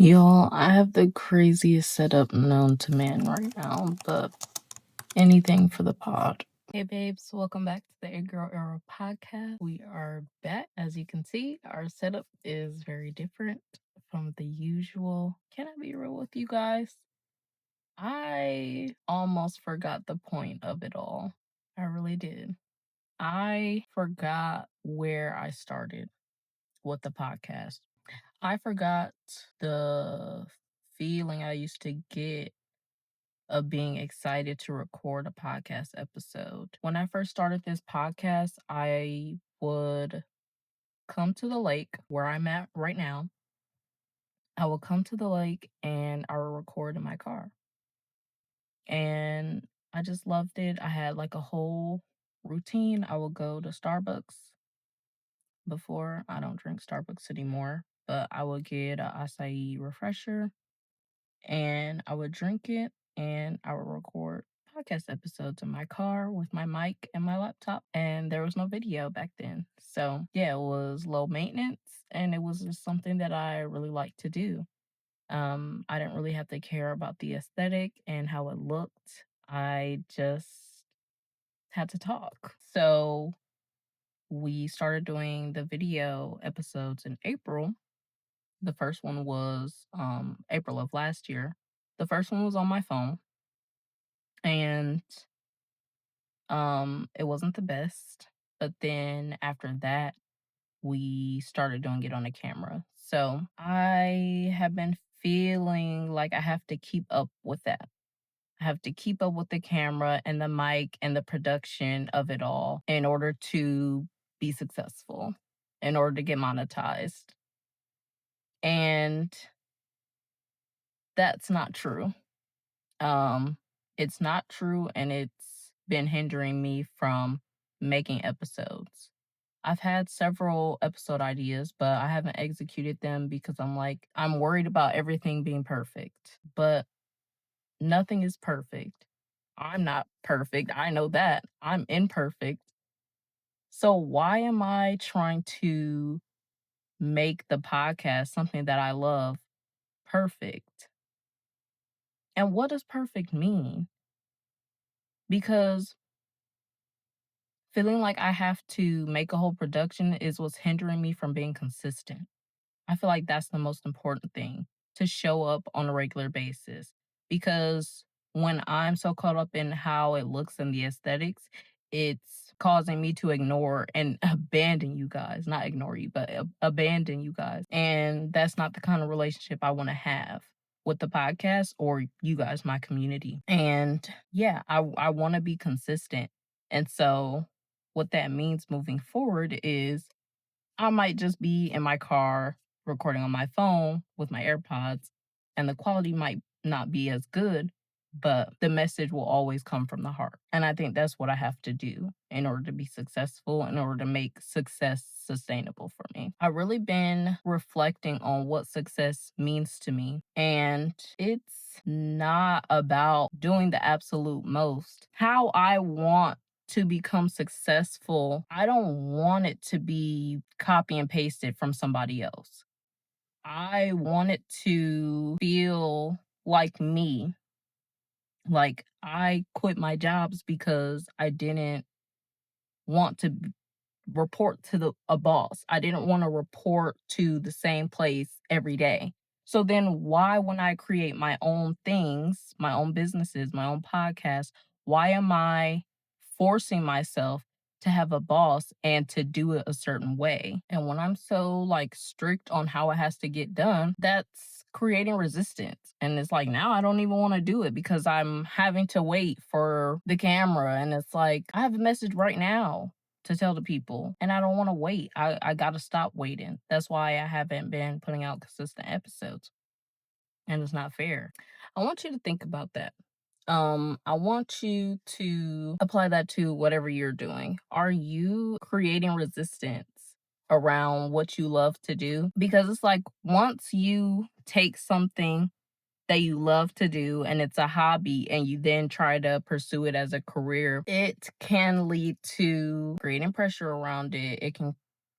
Y'all, I have the craziest setup known to man right now, but anything for the pod. Hey babes, welcome back to the Egg Girl Era podcast. We are back. As you can see, our setup is very different from the usual. Can I be real with you guys? I almost forgot the point of it all. I really did. I forgot where I started with the podcast. I forgot the feeling I used to get of being excited to record a podcast episode. When I first started this podcast, I would come to the lake where I'm at right now. I would come to the lake and I would record in my car. And I just loved it. I had like a whole routine. I would go to Starbucks before. I don't drink Starbucks anymore, but I would get a acai refresher and I would drink it and I would record podcast episodes in my car with my mic and my laptop. And there was no video back then. So, yeah, it was low maintenance and it was just something that I really liked to do. I didn't really have to care about the aesthetic and how it looked. I just had to talk. So, we started doing the video episodes in April. The first one was April of last year. The first one was on my phone and it wasn't the best. But then after that, we started doing it on a camera. So I have been feeling like I have to keep up with that. I have to keep up with the camera and the mic and the production of it all in order to be successful, in order to get monetized. And that's not true. It's not true and it's been hindering me from making episodes. I've had several episode ideas, but I haven't executed them because I'm worried about everything being perfect. But nothing is perfect. I'm not perfect. I know that. I'm imperfect. So why am I trying to make the podcast, something that I love, perfect? And what does perfect mean? Because feeling like I have to make a whole production is what's hindering me from being consistent. I feel like that's the most important thing, to show up on a regular basis. Because when I'm so caught up in how it looks and the aesthetics, it's causing me to ignore and abandon you guys. Not ignore you, but abandon you guys. And that's not the kind of relationship I want to have with the podcast or you guys, my community. And yeah, I want to be consistent. And so what that means moving forward is I might just be in my car recording on my phone with my AirPods, and the quality might not be as good, but the message will always come from the heart. And I think that's what I have to do in order to be successful, in order to make success sustainable for me. I've really been reflecting on what success means to me, and it's not about doing the absolute most. How I want to become successful, I don't want it to be copy and pasted from somebody else. I want it to feel like me. Like I quit my jobs because I didn't want to report to a boss. I didn't want to report to the same place every day. So then why when I create my own things, my own businesses, my own podcast, why am I forcing myself to have a boss and to do it a certain way? And when I'm so like strict on how it has to get done, that's creating resistance. And it's like now I don't even want to do it because I'm having to wait for the camera and it's like I have a message right now to tell the people and I don't want to wait. I got to stop waiting. That's why I haven't been putting out consistent episodes. And it's not fair. I want you to think about that. I want you to apply that to whatever you're doing. Are you creating resistance around what you love to do? Because it's like once you take something that you love to do and it's a hobby and you then try to pursue it as a career, it can lead to creating pressure around it. It can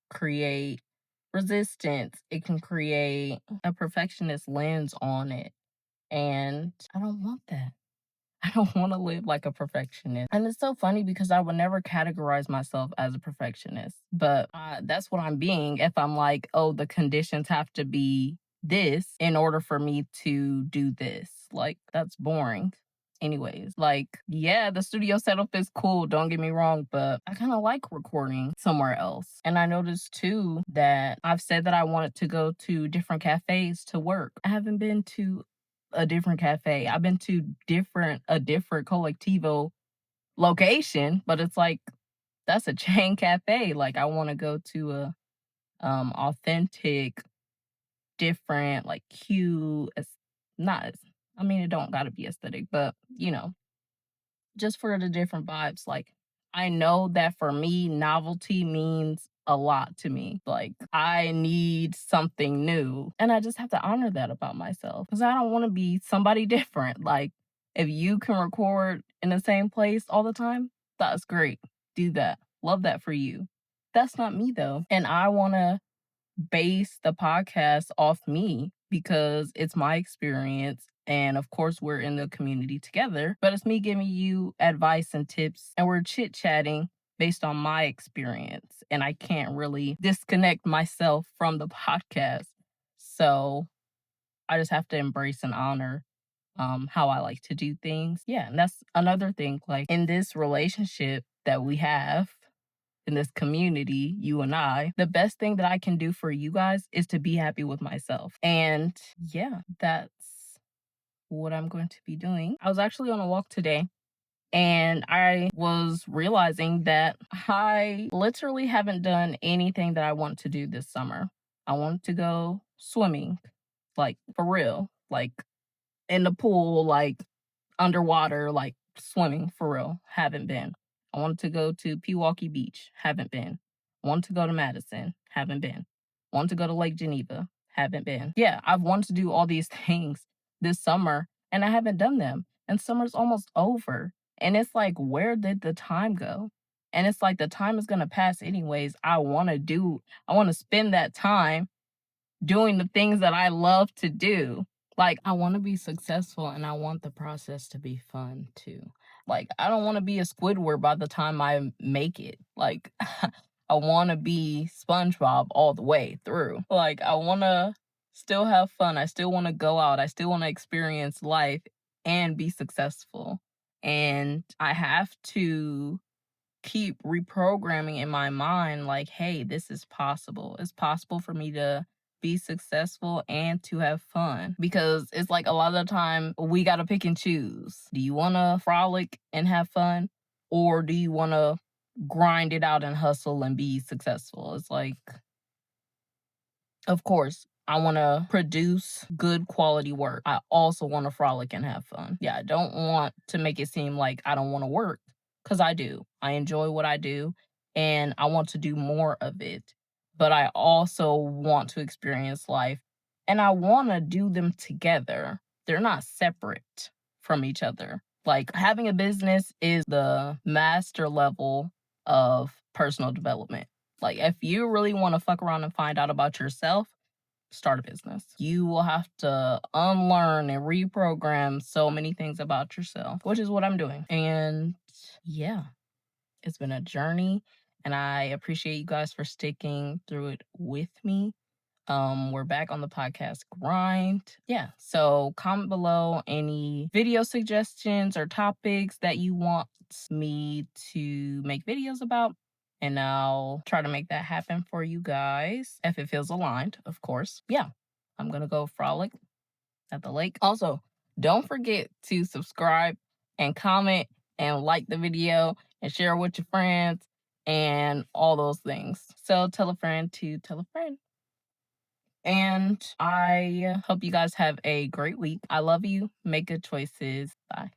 create resistance. It can create a perfectionist lens on it. And I don't want that. I don't want to live like a perfectionist. And it's so funny because I would never categorize myself as a perfectionist, but that's what I'm being if I'm like, oh, the conditions have to be this in order for me to do this. Like, that's boring. Anyways, like, yeah, the studio setup is cool, don't get me wrong, but I kind of like recording somewhere else. And I noticed too that I've said that I wanted to go to different cafes to work. I haven't been to a different cafe. I've been to a different collectivo location, but it's like that's a chain cafe. Like I want to go to a authentic, different, like cute, it's not as I mean it don't gotta be aesthetic, but just for the different vibes. Like, I know that for me, novelty means a lot to me. Like, I need something new. And I just have to honor that about myself because I don't want to be somebody different. Like, if you can record in the same place all the time, that's great. Do that. Love that for you. That's not me though. And I want to base the podcast off me because it's my experience. And of course, we're in the community together, but it's me giving you advice and tips, and we're chit chatting based on my experience. And I can't really disconnect myself from the podcast. So I just have to embrace and honor how I like to do things. Yeah. And that's another thing. Like in this relationship that we have, in this community, you and I, the best thing that I can do for you guys is to be happy with myself. And yeah, that's what I'm going to be doing. I was actually on a walk today and I was realizing that I literally haven't done anything that I want to do this summer. I want to go swimming, like for real, like in the pool, like underwater, like swimming for real. Haven't been. I wanted to go to Pewaukee Beach. Haven't been. Want to go to Madison. Haven't been. Want to go to Lake Geneva. Haven't been. Yeah, I've wanted to do all these things this summer and I haven't done them. And summer's almost over. And it's like, where did the time go? And it's like the time is gonna pass anyways. I want to spend that time doing the things that I love to do. Like, I want to be successful and I want the process to be fun too. Like, I don't want to be a Squidward by the time I make it. Like, I want to be SpongeBob all the way through. Like, I want to still have fun. I still want to go out. I still want to experience life and be successful. And I have to keep reprogramming in my mind like, hey, this is possible. It's possible for me to be successful and to have fun because it's like a lot of the time we got to pick and choose. Do you want to frolic and have fun, or do you want to grind it out and hustle and be successful? It's like, of course, I want to produce good quality work. I also want to frolic and have fun. Yeah, I don't want to make it seem like I don't want to work because I do. I enjoy what I do and I want to do more of it. But I also want to experience life and I want to do them together. They're not separate from each other. Like having a business is the master level of personal development. Like, if you really want to fuck around and find out about yourself, start a business. You will have to unlearn and reprogram so many things about yourself, which is what I'm doing. And yeah, it's been a journey, and I appreciate you guys for sticking through it with me. We're back on the podcast grind. Yeah. So comment below any video suggestions or topics that you want me to make videos about. And I'll try to make that happen for you guys if it feels aligned, of course. Yeah. I'm gonna go frolic at the lake. Also, don't forget to subscribe and comment and like the video and share with your friends and all those things. So tell a friend to tell a friend. And I hope you guys have a great week. I love you. Make good choices. Bye.